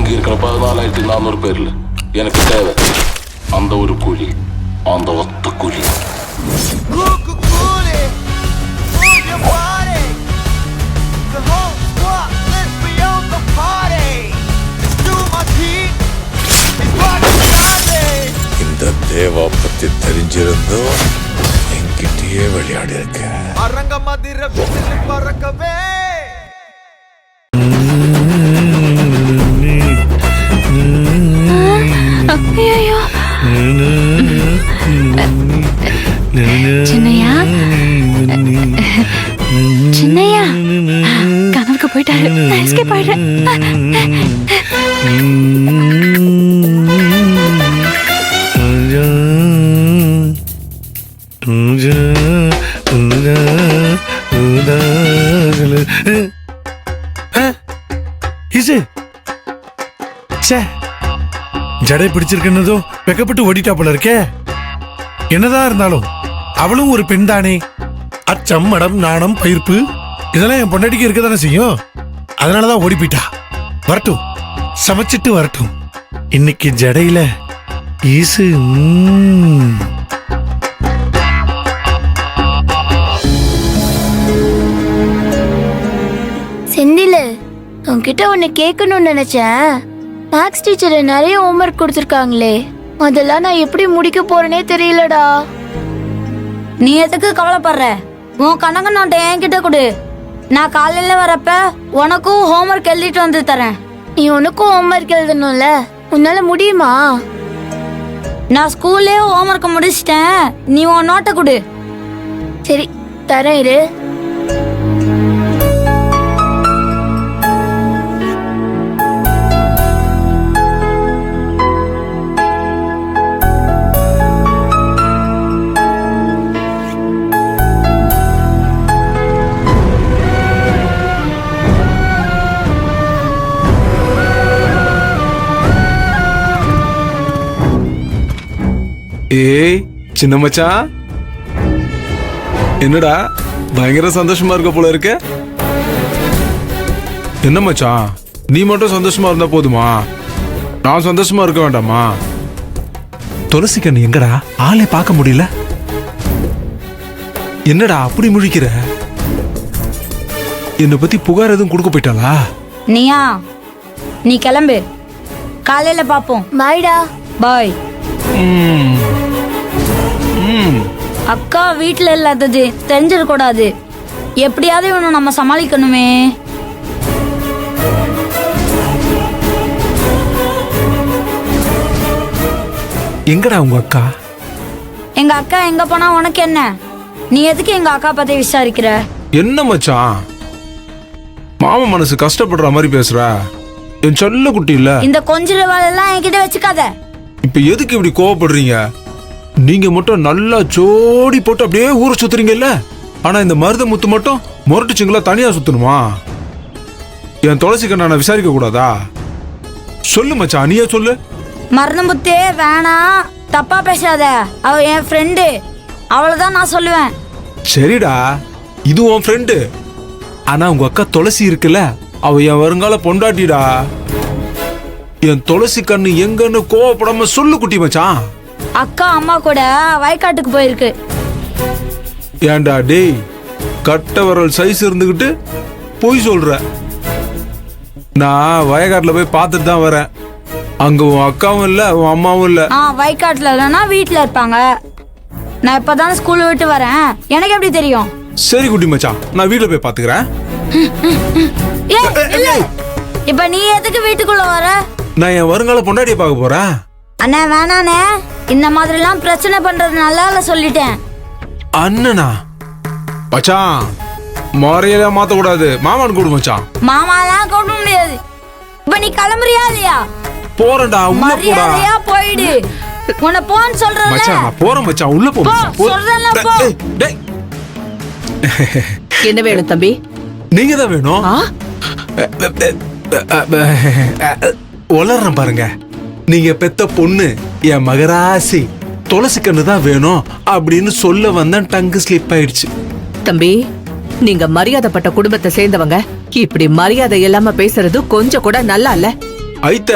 இங்க இருக்கிற 14,400 பேர்ல எனக்கு தேவை அந்த ஒரு கூலி, அந்த ஒத்த கூலி. இந்த தேவா பத்தி தெரிஞ்சிருந்தோம் என்கிட்டயே விளையாடி இருக்க. அரங்க மதிர பறக்கவே சின்னையா சின்னையா கனவுக்கு போயிட்டாரு. நான் எஸ்கேப் ஆயிடுறேன். ஜடை பிடிச்சிருக்கோ வெக்கப்பட்டு ஓடிட்டா போல இருக்கே. என்னதான் இருந்தாலும் அவளும் ஒரு பெண் தானே. அச்சம், மடம், நாணம், பயிர்ப்பு இதெல்லாம் என் பொண்டாட்டிக்கு இருக்கதானே செய்யும். அதனாலதான் ஓடி போயிட்டா. வரட்டும், சமைச்சிட்டு வரட்டும். இன்னைக்கு ஜடையில ஈசு. செந்தில், உன்கிட்ட ஒன்னு கேட்கணும்னு நினைச்சேன். மேக்ஸ் டீச்சர் நிறைய ஹோம்ஒர்க் கொடுத்துருக்காங்களே, அதெல்லாம் நான் எப்படி முடிக்க போறேனே தெரியலடா. நீ எதுக்கு கவலைப்படுற? உன் கணக்கு நோட்டை என்கிட்ட கொடு. நான் காலையில வரப்ப உனக்கும் ஹோம்ஒர்க் எழுதிட்டு வந்து தரேன். நீ உனக்கும் ஹோம்ஒர்க் எழுதணும்ல, உன்னால முடியுமா? நான் ஸ்கூல்லே ஹோம்ஒர்க் முடிச்சிட்டேன். நீ உன் நோட்டை கொடு. சரி, தரேன் இரு. ஏய் சின்ன மச்சான், என்னடா பயங்கர சந்தோஷமா இருக்க போல இருக்க? என்ன மச்சான், நீ மட்டும் சந்தோஷமா இருந்தா போதுமா? நான் சந்தோஷமா இருக்க வேண்டாமா? துளசி கண்ணு எங்கடா? ஆளே பார்க்க முடியல. என்னடா அப்படி முழிக்கிற? என்னை பத்தி புகார் எதுவும் கொடுக்க போயிட்டாளா? நீயா? நீ கிளம்பு, காலையில பாப்போம். பாய்டா. பாய். அக்கா வீட்டுல இல்லாதது தெரிஞ்சிடக்கூடாது. எப்படியாவது இவனை நம்ம சமாளிக்கணுமே. எங்கடா உங்க அக்கா? எங்க அக்கா எங்க போனா உனக்கு என்ன? நீ எதுக்கு எங்க அக்கா பத்தி விசாரிக்கிற? என்ன மச்சான், மாமா மனசு கஷ்டப்படுற மாதிரி பேசுற? என் சொல்ல குட்டி இல்ல. இந்த கொஞ்சம் வேலையெல்லாம் என்கிட்ட வச்சுக்காத. இப்ப எதுக்கு இப்படி கோவப்படுறீங்க? நீங்க மட்டும் நல்லா ஜோடி போட்டு அப்படியே ஊரை சுத்துறீங்கல்ல. ஆனா இந்த மருத முத்து மட்டும் முரட்டுச்சிங்களா தனியா சுத்தணுமா? என் துளசி கண்ணா விசாரிக்க கூடாதா? சொல்லு மச்சான், நீயே சொல்லு. மருதமுத்தே வேணாம், தப்பா பேசாத. அவ என் ஃப்ரெண்டு, அவ்வளவுதான் நான் சொல்லுவேன். சரிடா, இது உன் ஃப்ரெண்டு. ஆனா உங்க அக்கா துளசி இருக்குல்ல, அவ என் வருங்கால பொண்டாட்டிடா. என் துளசி கண்ணு எங்கன்னு கோவப்படாம சொல்லு குட்டி மச்சான். அக்கா அம்மா கூட வயக்காட்டுக்கு போயிருக்கு. ஏண்டா டேய், கட்ட விரல் சைஸ் இருந்துகிட்டு போய் சொல்ற? நான் வயக்காட்டுல போய் பார்த்துட்டு தான் வரேன். அங்க உன் அக்காவும் இல்ல, உன் அம்மாவும் இல்ல. வயக்காட்டுல இல்லைன்னா வீட்டுல இருப்பாங்க. நான் இப்பதான் ஸ்கூல் விட்டு வரேன், எனக்கு எப்படி தெரியும்? சரி குட்டி மச்சான், நான் வீட்டுல போய் பாத்துக்கிறேன். இப்ப நீ எதுக்கு வீட்டுக்குள்ள வர? நான் என் வருங்கால பொண்டாட்டியை பார்க்க போறேன். அண்ணா வேணானே, இந்த மாதிரி எல்லாம் பிரச்சனை பண்றது நல்லா இல்ல சொல்லிட்டேன். அண்ணனா? மச்சான் முறையில மாத்த கூடாது. மாமான்னு கூடு மச்சான். மாமாலாம் கூப்பிட முடியாது. இப்ப நீ கிளம்புறியா இல்லையா? போறேன்டா, உள்ள போடா. மரியாதையா போயிடு. உன்னை போன்னு சொல்றேன் மச்சான். நான் போறேன் மச்சான், உள்ள போ. சொல்றேன்ல போ. டேய் என்ன வேணும் தம்பி? நீங்க தான் வேணும். வளர்றேன் பாருங்க. நீங்க பெத்த பொண்ணு, என் மகராசி துளசி கண்ணு தான் வேணும் அப்படின்னு சொல்ல வந்தேன். டங்கு ஸ்லிப் ஆயிடுச்சு. தம்பி, நீங்க மரியாதைப்பட்ட குடும்பத்தை சேர்ந்தவங்க. இப்படி மரியாதை இல்லாம பேசுறது கொஞ்சம் கூட நல்லா இல்ல. ஐத்த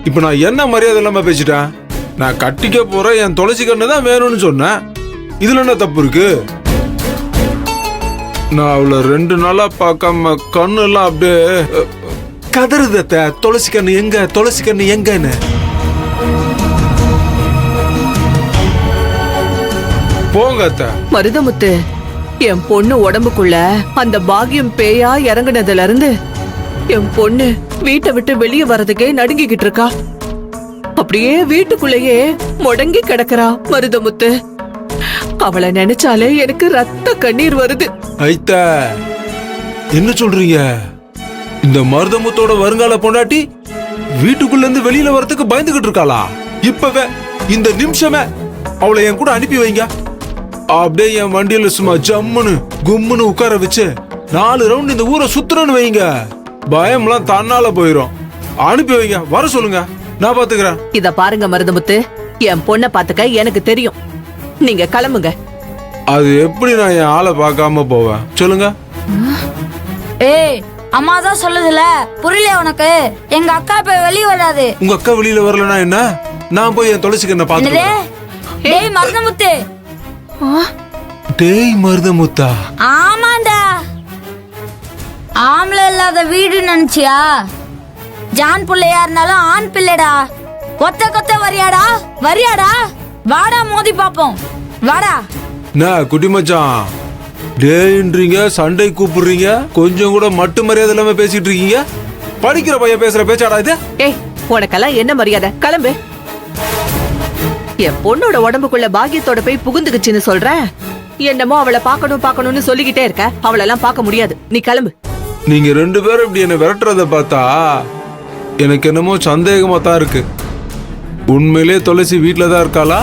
இப்ப நான் என்ன மரியாதை இல்லாம பேசிட்டேன்? நான் கட்டிக்க போற என் துளசி கண்ணு தான் வேணும்னு சொன்னேன். இதுல என்ன தப்பு இருக்கு? நான் அவளை 2 நாளா பார்க்காம கண்ணு எல்லாம் அப்படியே கதறுது. அத்தை, துளசி கண்ணு எங்க, துளசி கண்ணு எங்கன்னு. போங்க அத்தை. மருதமுத்து, என் பொண்ணு உடம்புக்குள்ள அந்த பாகியம் பேயா இறங்குனதுல இருந்து என் பொண்ணு வீட்டை விட்டு வெளியே வர்றதுக்கே நடுங்கிக்கிட்டு இருக்கா. அப்படியே வீட்டுக்குள்ளேயே முடங்கி கிடக்குறா மருதமுத்து. அவளை நினைச்சாலே எனக்கு ரத்த கண்ணீர் வருது. ஐத்த, என்ன சொல்றீங்க? இந்த மருதமுத்தோட வருங்கால பொண்டாட்டி வீட்டுக்குள்ள இருந்து வெளியில வரதுக்கு பயந்துகிட்டு இருக்காளா? இப்பவே இந்த நிமிஷமே அவளை என் கூட அனுப்பி வைங்க. அப்படியே என் வண்டியில சும்மா ஜம்முன்னு கும்முன்னு உட்கார வச்சு 4 ரவுண்ட் இந்த ஊரை சுத்துறன்னு வைங்க. பயம்லாம் தன்னால போயிரும். அனுப்பி வைங்க, வர சொல்லுங்க, நான் பாத்துக்கிறேன். இத பாருங்க மருதமுத்து, என் பொண்ணை பாத்துக்க எனக்கு தெரியும். நீங்க கிளம்புங்க. அது எப்படி நான் என் ஆளை பார்க்காம போவேன் சொல்லுங்க? ஏய், அம்மா தான் சொல்லுதுல, புரியல உனக்கு? எங்க அக்கா இப்ப வெளியே வராது. உங்க அக்கா வெளியில வரலனா என்ன? நான் போய் என் துளசி கண்ணை பாத்துக்கிறேன். டேய் மருதமுத்து. டேய் மருதமுத்தா. ஆமாண்டா, ஆம்பளை இல்லாத வீடு நினைச்சியா? ஜான் பிள்ளையா இருந்தாலும் ஆண் பிள்ளைடா. கொத்த கொத்த வரியாடா, வரியாடா? வாடா மோதி பாப்போம், வாடா. நான் குட்டி மச்சான், டேய்ன்றீங்க, சண்டை கூப்பிடுறீங்க, கொஞ்சம் கூட மட்டு மரியாதை இல்லாம பேசிட்டு இருக்கீங்க. படிக்கிற பையன் பேசுற பேச்சாடா இது? ஏய், உனக்கெல்லாம் என்ன மரியாதை? கிளம்பு. என் பொண்ணோட உடம்புக்குள்ள பாகியத்தோட போய் புகுந்துக்குச்சுன்னு சொல்ற. என்னமோ அவளை பார்க்கணும் பார்க்கணும்னு சொல்லிக்கிட்டே இருக்க. அவளெல்லாம் பார்க்க முடியாது, நீ கிளம்பு. நீங்க 2 பேரும் இப்படி என்ன விரட்டுறத பார்த்தா எனக்கு என்னமோ சந்தேகமா தான் இருக்கு. உண்மையிலே துளசி வீட்டுல தான் இருக்காளா?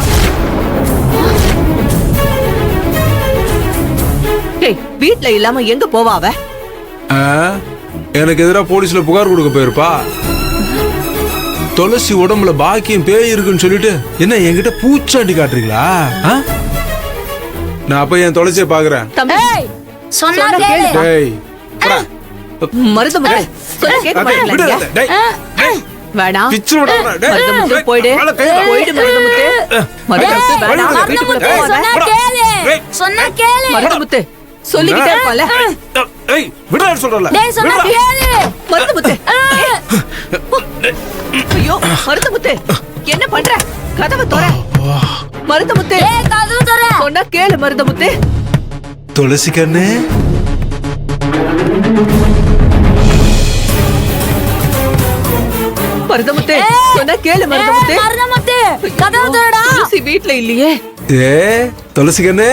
ஏய், வீட்ல இல்லாம எங்க போவா அவ? எனக்கு எதிராக போலீஸ்ல புகார் கொடுக்க போயிருப்பா. துளசி உடம்புல பாக்கியம் பேய் இருக்குன்னு சொல்லிட்டு என்ன என்கிட்ட பூச்சாண்டி காட்டுறீங்களா? நான் போய் என் துளசியை பாக்குறேன். தம்பி, ஏய், சொன்னா சொன்னா கேளு. கேளு. டேய், போடா. மருதமுத்து, சொன்னா கேட்க டேய், விடு, மாட்டீங்களா? டேய், டேய், வேணாம். பிச்சு விடுறா, டேய். மருதமுத்து, போயிடு. மேல கை வை. போயிடு மருதமுத்து. மருதமுத்து, வேணாம். வீட்டுக்குள்ள மருதமுத்து, போகாத. சொன்னா கேளு. சொன்னா கேளு. மருதமுத்து, சொல்லிக்கிட்டே இருப்பான்ல. ஏய், விடுறா சொல்றல. டேய், சொன்னா கேளு. மருதமுத்து. ஐயோ, மருதமுத்து, என்ன பண்ற? கதவை தோற. மருதமுத்து, ஏய், கதவு தர. சொன்னா கேளு மருதமுத்து. துளசி கண்ணு, மருதமுத்து, சொன்னா கேளு மருதமுத்து. மருதமுத்து, கதவு தரடா. துளசி வீட்ல இல்லையே. ஏ துளசி கண்ணு,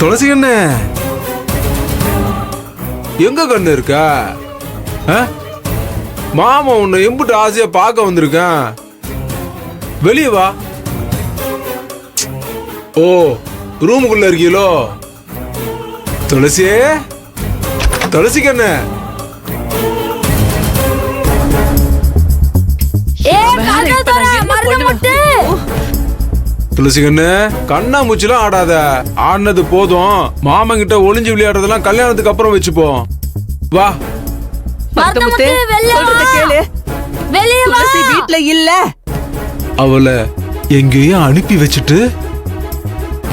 துளசி கண்ணு, எங்க கண்ணு இருக்கா? மாமா உன்னை எம்புட்டு ஆசையா பார்க்க வந்திருக்கேன். வெளியே வா. ஓ, ரூமுக்குள்ள இருக்கீங்களோ? துளசி, துளசி கண்ணு. ஏய், கதவு தர. மருதமுத்து. துளசி கண்ணு, கண்ணா மூச்சுலாம் ஆடாத. ஆடினது போதும். மாமன் கிட்ட ஒளிஞ்சு விளையாடுறதெல்லாம் கல்யாணத்துக்கு அப்புறம் வச்சுப்போம். வா. மருதமுத்து, வெளியே வா. சொல்றத கேளு. வெளியே வா. துளசி வீட்ல இல்ல. அவளை எங்கேயும் அனுப்பி வச்சுட்டு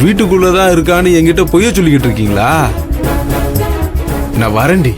வீட்டுக்குள்ளதான் இருக்கான்னு என்கிட்ட பொய்ய சொல்லிக்கிட்டு இருக்கீங்களா? நான் வரேன்டி.